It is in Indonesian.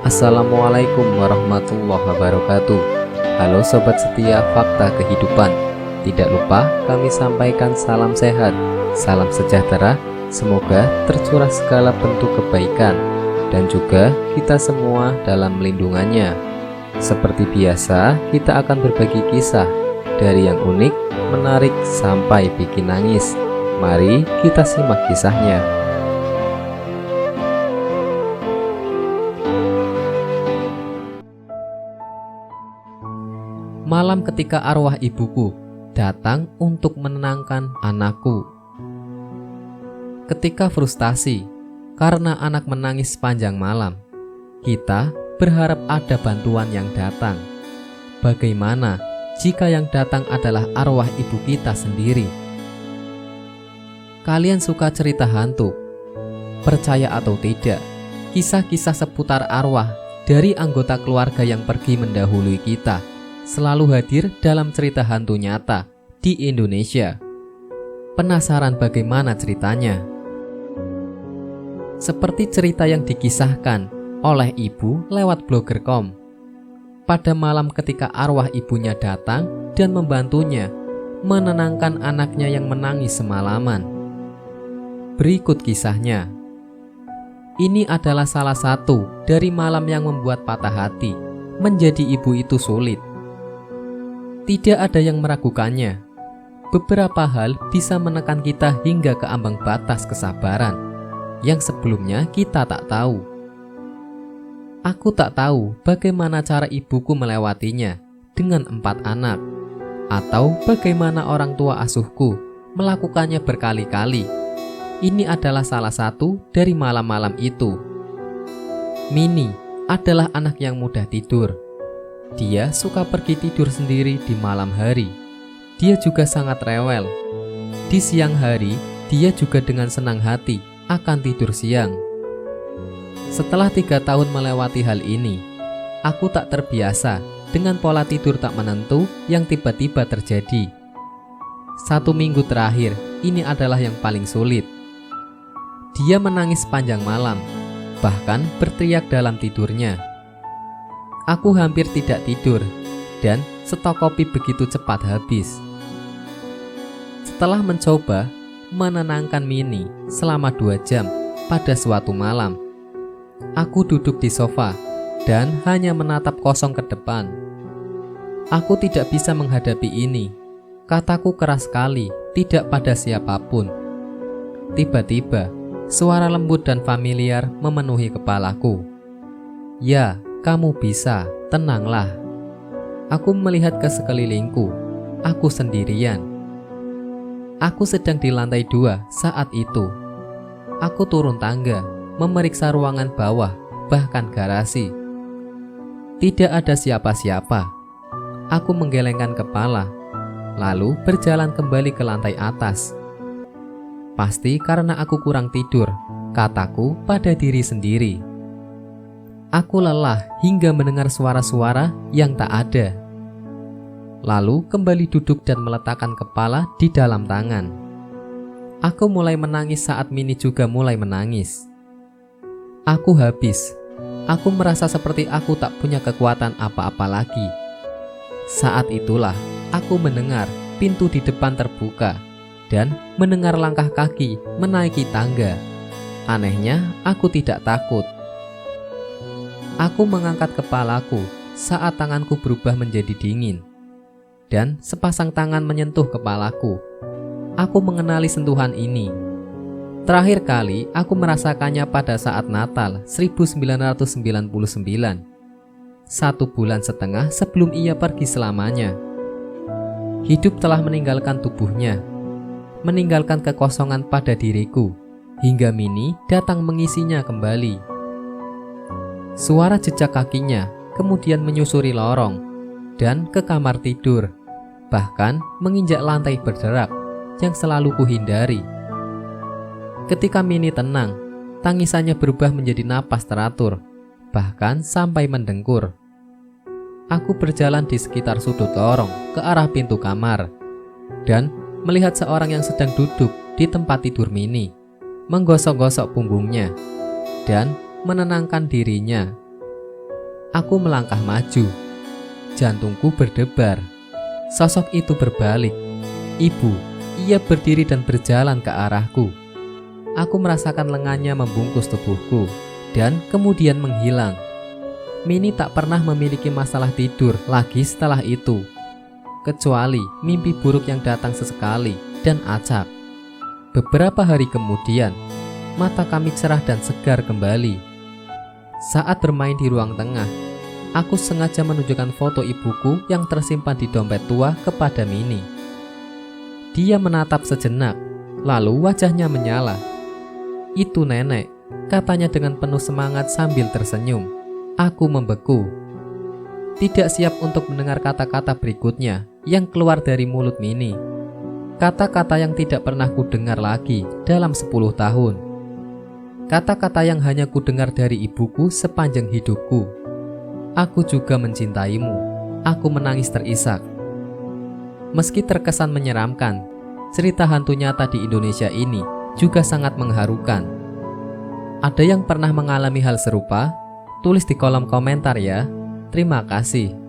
Assalamualaikum warahmatullahi wabarakatuh. Halo sobat setia Fakta Kehidupan. Tidak lupa kami sampaikan salam sehat, salam sejahtera. Semoga tercurah segala bentuk kebaikan dan juga kita semua dalam lindungannya. Seperti biasa, kita akan berbagi kisah dari yang unik, menarik sampai bikin nangis. Mari kita simak kisahnya. Malam ketika arwah ibuku datang untuk menenangkan anakku. Ketika frustasi karena anak menangis sepanjang malam, kita berharap ada bantuan yang datang. Bagaimana jika yang datang adalah arwah ibu kita sendiri? Kalian suka cerita hantu? Percaya atau tidak, kisah-kisah seputar arwah dari anggota keluarga yang pergi mendahului kita selalu hadir dalam cerita hantu nyata di Indonesia. Penasaran bagaimana ceritanya? Seperti cerita yang dikisahkan oleh ibu lewat blogger.com. Pada malam ketika arwah ibunya datang dan membantunya menenangkan anaknya yang menangis semalaman. Berikut kisahnya. Ini adalah salah satu dari malam yang membuat patah hati. Menjadi ibu itu sulit. Tidak ada yang meragukannya. Beberapa hal bisa menekan kita hingga ke ambang batas kesabaran yang sebelumnya kita tak tahu. Aku tak tahu bagaimana cara ibuku melewatinya dengan 4 anak, atau bagaimana orang tua asuhku melakukannya berkali-kali. Ini adalah salah satu dari malam-malam itu. Mini adalah anak yang mudah tidur. Dia suka pergi tidur sendiri di malam hari. Dia juga sangat rewel. Di siang hari, dia juga dengan senang hati akan tidur siang. Setelah 3 tahun melewati hal ini, aku tak terbiasa dengan pola tidur tak menentu yang tiba-tiba terjadi. 1 minggu terakhir, ini adalah yang paling sulit. Dia menangis sepanjang malam, bahkan berteriak dalam tidurnya. Aku hampir tidak tidur, dan stok kopi begitu cepat habis. Setelah mencoba menenangkan Mini selama 2 jam pada suatu malam, aku duduk di sofa dan hanya menatap kosong ke depan. Aku tidak bisa menghadapi ini. Kataku keras sekali, tidak pada siapapun. Tiba-tiba, suara lembut dan familiar memenuhi kepalaku. Ya, kamu bisa, tenanglah. Aku melihat ke sekelilingku. Aku sendirian. Aku sedang di lantai 2 saat itu. Aku turun tangga, memeriksa ruangan bawah, bahkan garasi. Tidak ada siapa-siapa. Aku menggelengkan kepala, lalu berjalan kembali ke lantai atas. Pasti karena aku kurang tidur, kataku pada diri sendiri. Aku lelah hingga mendengar suara-suara yang tak ada. Lalu kembali duduk dan meletakkan kepala di dalam tangan. Aku mulai menangis saat Mini juga mulai menangis. Aku habis. Aku merasa seperti aku tak punya kekuatan apa-apa lagi. Saat itulah aku mendengar pintu di depan terbuka dan mendengar langkah kaki menaiki tangga. Anehnya, aku tidak takut. Aku mengangkat kepalaku saat tanganku berubah menjadi dingin, dan sepasang tangan menyentuh kepalaku. Aku mengenali sentuhan ini. Terakhir kali aku merasakannya pada saat Natal 1999, 1 bulan setengah sebelum ia pergi selamanya. Hidup telah meninggalkan tubuhnya, meninggalkan kekosongan pada diriku, hingga Mini datang mengisinya kembali. Suara jejak kakinya kemudian menyusuri lorong dan ke kamar tidur, bahkan menginjak lantai berderak yang selalu kuhindari. Ketika Mini tenang, tangisannya berubah menjadi napas teratur, bahkan sampai mendengkur. Aku berjalan di sekitar sudut lorong ke arah pintu kamar dan melihat seorang yang sedang duduk di tempat tidur Mini, menggosok-gosok punggungnya dan menenangkan dirinya. Aku melangkah maju. Jantungku berdebar. Sosok itu berbalik. Ibu, ia berdiri dan berjalan ke arahku. Aku merasakan lengannya membungkus tubuhku dan kemudian menghilang. Mini tak pernah memiliki masalah tidur lagi setelah itu, kecuali mimpi buruk yang datang sesekali dan acak. Beberapa hari kemudian, mata kami cerah dan segar kembali. Saat bermain di ruang tengah, aku sengaja menunjukkan foto ibuku yang tersimpan di dompet tua kepada Mini. Dia menatap sejenak, lalu wajahnya menyala. "Itu nenek," katanya dengan penuh semangat sambil tersenyum. Aku membeku. Tidak siap untuk mendengar kata-kata berikutnya yang keluar dari mulut Mini. Kata-kata yang tidak pernah kudengar lagi dalam 10 tahun. Kata-kata yang hanya kudengar dari ibuku sepanjang hidupku. "Aku juga mencintaimu." Aku menangis terisak. Meski terkesan menyeramkan, cerita hantu nyata di Indonesia ini juga sangat mengharukan. Ada yang pernah mengalami hal serupa? Tulis di kolom komentar ya. Terima kasih.